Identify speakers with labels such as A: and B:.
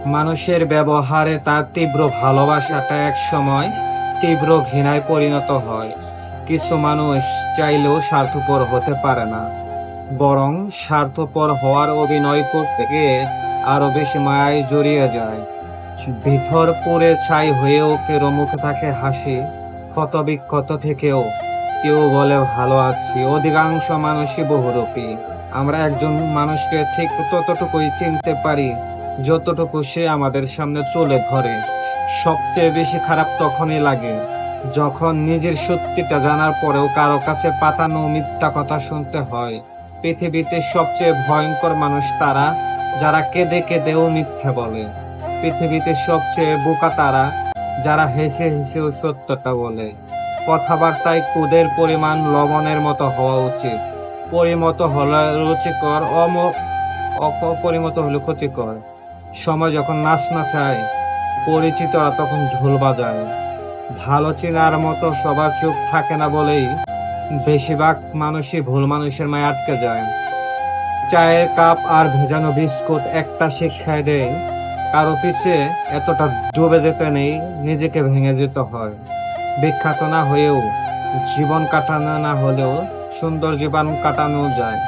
A: মানুষের ব্যবহারে তার তীব্র ভালোবাসাটা এক সময় তীব্র ঘৃণায় পরিণত হয়। কিছু মানুষ চাইলেও স্বার্থপর হতে পারে না, বরং স্বার্থপর হওয়ার অভিনয় করতে গিয়ে আরো বেশি মায়ায় জড়িয়ে যায়। ভিতর পুড়ে ছাই হয়েও কেউ মুখে থাকে হাসি, ক্ষত বিক্ষত থেকেও কেউ বলে ভালো আছি। অধিকাংশ মানুষই বহুরূপী। আমরা একজন মানুষকে ঠিক ততটুকুই চিনতে পারি যতটুকু সে আমাদের সামনে তুলে ধরে। সবচেয়ে বেশি খারাপ তখনই লাগে যখন নিজের সত্যিটা জানার পরেও কারো কাছে পাতানো মিথ্যা কথা শুনতে হয়। পৃথিবীতে সবচেয়ে ভয়ঙ্কর মানুষ তারা যারা কেঁদে কেঁদেও মিথ্যে বলে। পৃথিবীতে সবচেয়ে বোকা তারা যারা হেসে হেসেও সত্যটা বলে। কথাবার্তায় কুদের পরিমাণ লবণের মতো হওয়া উচিত। পরিমত হলে রুচিকর, অপরিমত হলে ক্ষতিকর। সময় যখন নাচ নাচায়, পরিচিতরা তখন ঢোল বাজায়। ভালো চেনার মতো সবার চোখ থাকে না বলেই বেশিরভাগ মানুষই ভুল মানুষের মায় আটকে যায়। চায়ের কাপ আর ভেজানো বিস্কুট একটা শিক্ষায় দেয়, কারো পিছে এতটা ডুবে যেতে নেই, নিজেকে ভেঙে যেতে হয়। বিখ্যাত না হয়েও, জীবন কাটানো না হলেও সুন্দর জীবন কাটানো যায়।